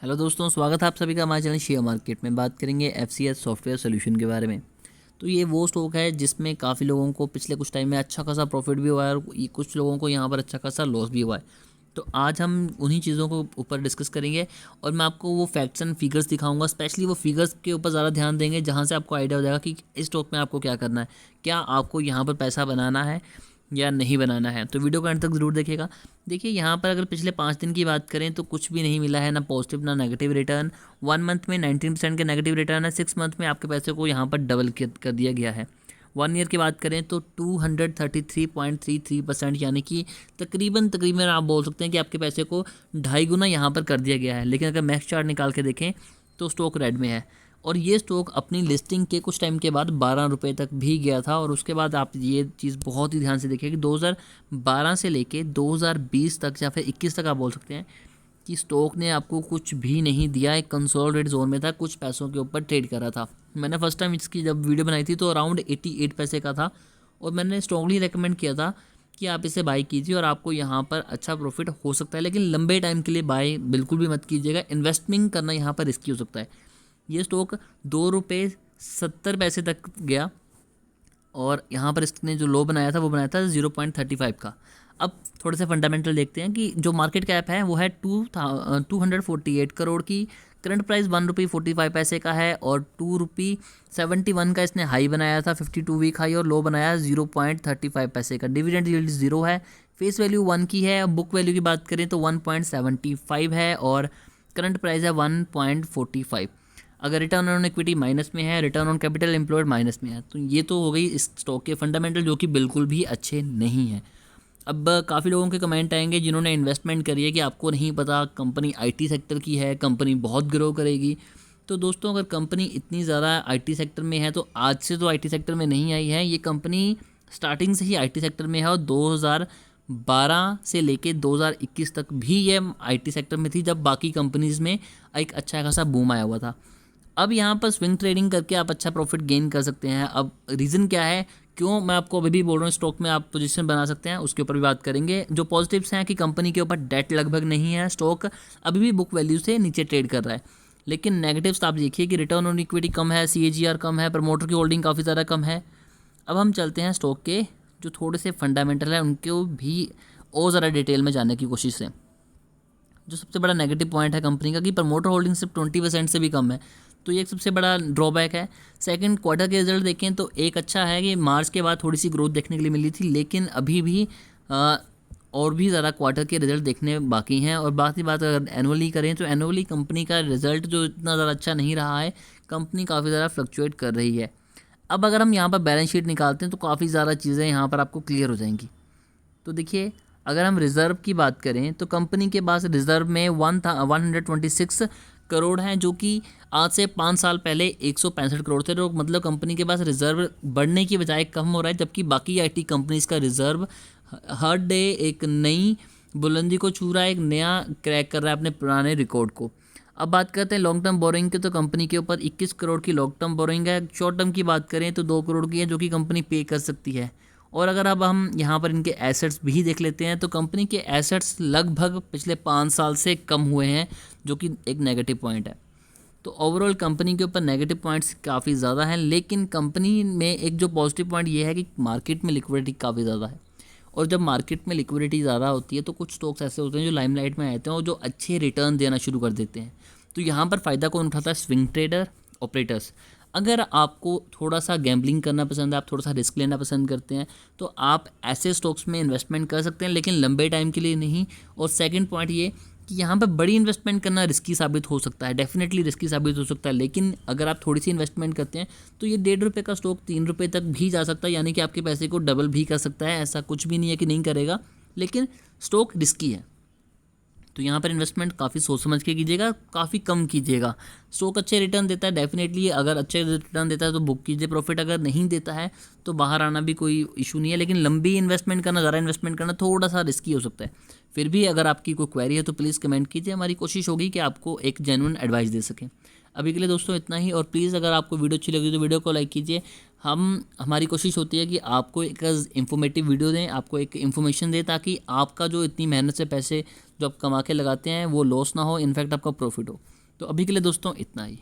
Hello दोस्तों, स्वागत है आप सभी का हमारे चैनल शेयर मार्केट में। बात करेंगे एफसीएस सॉफ्टवेयर सोल्यूशन के बारे में। तो ये वो स्टॉक है जिसमें काफ़ी लोगों को पिछले कुछ टाइम में अच्छा खासा प्रॉफिट भी हुआ है और कुछ लोगों को यहाँ पर अच्छा खासा लॉस भी हुआ है। तो आज हम उन्हीं चीज़ों को ऊपर डिस्कस करेंगे और मैं आपको वो फैक्ट्स एंड फिगर्स दिखाऊंगा। स्पेशली वो फिगर्स के ऊपर ज़्यादा ध्यान देंगे जहाँ से आपको आइडिया हो जाएगा कि इस स्टॉक में आपको क्या करना है, क्या आपको यहाँ पर पैसा बनाना है या नहीं बनाना है। तो वीडियो को अंत तक ज़रूर देखिएगा। देखिए यहाँ पर अगर पिछले 5 दिन की बात करें तो कुछ भी नहीं मिला है, ना पॉजिटिव ना नेगेटिव रिटर्न। 1 मंथ में 19% के नेगेटिव रिटर्न है। 6 मंथ में आपके पैसे को यहाँ पर डबल कर दिया गया है। 1 ईयर की बात करें तो 233.33% यानी कि तकरीबन आप बोल सकते हैं कि आपके पैसे को 2.5 गुना यहाँ पर कर दिया गया है। लेकिन अगर मैक्स चार्ट निकाल के देखें तो स्टॉक रेड में है और ये स्टॉक अपनी लिस्टिंग के कुछ टाइम के बाद 12 रुपये तक भी गया था। और उसके बाद आप ये चीज़ बहुत ही ध्यान से देखिए कि 2012 से लेके 2020 तक या फिर 21 तक आप बोल सकते हैं कि स्टॉक ने आपको कुछ भी नहीं दिया। एक कंसोलिडेट जोन में था, कुछ पैसों के ऊपर ट्रेड कर रहा था। मैंने फर्स्ट टाइम इसकी जब वीडियो बनाई थी तो अराउंड 88 पैसे का था और मैंने स्ट्रॉन्गली रेकमेंड किया था कि आप इसे बाई कीजिए और आपको यहाँ पर अच्छा प्रॉफिट हो सकता है। लेकिन लंबे टाइम के लिए बाई बिल्कुल भी मत कीजिएगा, इन्वेस्टमेंट करना यहाँ पर रिस्की हो सकता है। ये स्टॉक 2 रुपये 70 पैसे तक गया और यहाँ पर इसने जो लो बनाया था वो बनाया था 0.35 का। अब थोड़े से फंडामेंटल देखते हैं कि जो मार्केट कैप है वो है 248 करोड़ की। करंट प्राइस 1 रुपये 45 पैसे का है और 2 रुपये 71 का इसने हाई बनाया था, 52 वीक हाई, और लो बनाया 0.35 पैसे का। डिविडेंड यील्ड 0 है। फेस वैल्यू 1 की है। बुक वैल्यू की बात करें तो 1.75 है और करंट प्राइस है 1.45। अगर रिटर्न ऑन इक्विटी माइनस में है, return on capital employed minus में है। तो ये तो हो गई इस स्टॉक के फंडामेंटल, जो कि बिल्कुल भी अच्छे नहीं हैं। अब काफ़ी लोगों के कमेंट आएंगे जिन्होंने इन्वेस्टमेंट करी है कि आपको नहीं पता कंपनी आईटी सेक्टर की है, कंपनी बहुत ग्रो करेगी। तो दोस्तों, अगर कंपनी इतनी ज़्यादा आईटी सेक्टर में है तो आज से तो आईटी सेक्टर में नहीं आई है। ये कंपनी स्टार्टिंग से ही आईटी सेक्टर में है और 2012 से लेके 2021 तक भी ये आईटी सेक्टर में थी, जब बाकी कंपनीज़ में एक अच्छा खासा बूम आया हुआ था। अब यहाँ पर स्विंग ट्रेडिंग करके आप अच्छा प्रॉफिट गेन कर सकते हैं। अब रीज़न क्या है, क्यों मैं आपको अभी भी बोल रहा हूँ स्टॉक में आप पोजीशन बना सकते हैं, उसके ऊपर भी बात करेंगे। जो पॉजिटिव्स हैं कि कंपनी के ऊपर डेट लगभग नहीं है, स्टॉक अभी भी बुक वैल्यू से नीचे ट्रेड कर रहा है। लेकिन नेगेटिव्स आप देखिए कि रिटर्न ऑन इक्विटी कम है, CAGR कम है, प्रमोटर की होल्डिंग काफ़ी ज़्यादा कम है। अब हम चलते हैं स्टॉक के जो थोड़े से फंडामेंटल है उनको भी और ज़्यादा डिटेल में जानने की कोशिश से। जो सबसे बड़ा नेगेटिव पॉइंट है कंपनी का कि प्रमोटर होल्डिंग सिर्फ 20% से भी कम है, तो ये एक सबसे बड़ा ड्रॉबैक है। सेकंड क्वार्टर के रिजल्ट देखें तो एक अच्छा है कि मार्च के बाद थोड़ी सी ग्रोथ देखने के लिए मिली थी, लेकिन अभी भी और भी ज़्यादा क्वार्टर के रिजल्ट देखने बाकी हैं। और बाकी बात अगर एनुअली करें तो एनुअली कंपनी का रिजल्ट जो इतना ज़्यादा अच्छा नहीं रहा है, कंपनी काफ़ी ज़्यादा फ्लक्चुएट कर रही है। अब अगर हम यहाँ पर बैलेंस शीट निकालते हैं तो काफ़ी ज़्यादा चीज़ें यहाँ पर आपको क्लियर हो जाएंगी। तो देखिए, अगर हम रिज़र्व की बात करें तो कंपनी के पास रिज़र्व में 126 करोड़ हैं, जो कि आज से 5 साल पहले 165 करोड़ थे। तो मतलब कंपनी के पास रिज़र्व बढ़ने की बजाय कम हो रहा है, जबकि बाकी आईटी कंपनीज का रिज़र्व हर डे एक नई बुलंदी को छू रहा है, एक नया क्रैक कर रहा है अपने पुराने रिकॉर्ड को। अब बात करते हैं लॉन्ग टर्म बोरोइंग की, तो कंपनी के ऊपर 21 करोड़ की लॉन्ग टर्म बोरोइंग है। शॉर्ट टर्म की बात करें तो 2 करोड़ की है, जो कि कंपनी पे कर सकती है। और अगर अब हम यहाँ पर इनके एसेट्स भी देख लेते हैं तो कंपनी के एसेट्स लगभग पिछले 5 साल से कम हुए हैं, जो कि एक नेगेटिव पॉइंट है। तो ओवरऑल कंपनी के ऊपर नेगेटिव पॉइंट्स काफ़ी ज़्यादा हैं, लेकिन कंपनी में एक जो पॉजिटिव पॉइंट ये है कि मार्केट में लिक्विडिटी काफ़ी ज़्यादा है। और जब मार्केट में लिक्विडिटी ज़्यादा होती है तो कुछ स्टॉक्स ऐसे होते हैं जो लाइमलाइट में आते हैं और जो अच्छे रिटर्न देना शुरू कर देते हैं। तो यहाँ पर फ़ायदा कौन उठाता है? Swing trader, operators. अगर आपको थोड़ा सा गैम्बलिंग करना पसंद है, आप थोड़ा सा रिस्क लेना पसंद करते हैं, तो आप ऐसे स्टॉक्स में इन्वेस्टमेंट कर सकते हैं, लेकिन लंबे टाइम के लिए नहीं। और सेकंड पॉइंट ये कि यहाँ पर बड़ी इन्वेस्टमेंट करना रिस्की साबित हो सकता है, डेफिनेटली रिस्की साबित हो सकता है। लेकिन अगर आप थोड़ी सी इन्वेस्टमेंट करते हैं तो ये 1.5 रुपये का स्टॉक 3 रुपये तक भी जा सकता है, यानी कि आपके पैसे को डबल भी कर सकता है। ऐसा कुछ भी नहीं है कि नहीं करेगा, लेकिन स्टॉक रिस्की है। तो यहाँ पर इन्वेस्टमेंट काफ़ी सोच समझ के कीजिएगा, काफ़ी कम कीजिएगा। स्टॉक अच्छे रिटर्न देता है डेफिनेटली, अगर अच्छे रिटर्न देता है तो बुक कीजिए प्रॉफिट, अगर नहीं देता है तो बाहर आना भी कोई इशू नहीं है। लेकिन लंबी इन्वेस्टमेंट करना, ज़्यादा इन्वेस्टमेंट करना थोड़ा सा रिस्की हो सकता है। फिर भी अगर आपकी कोई क्वेरी है तो प्लीज़ कमेंट कीजिए, हमारी कोशिश होगी कि आपको एक जेन्युइन एडवाइस दे सकें। अभी के लिए दोस्तों इतना ही, और प्लीज़ अगर आपको वीडियो अच्छी लगी तो वीडियो को लाइक कीजिए। हमारी कोशिश होती है कि आपको एक इंफॉर्मेटिव वीडियो दें, आपको एक इन्फॉर्मेशन दें, ताकि आपका जो इतनी मेहनत से पैसे जो आप कमा के लगाते हैं वो लॉस ना हो, इनफैक्ट आपका प्रॉफिट हो। तो अभी के लिए दोस्तों इतना ही।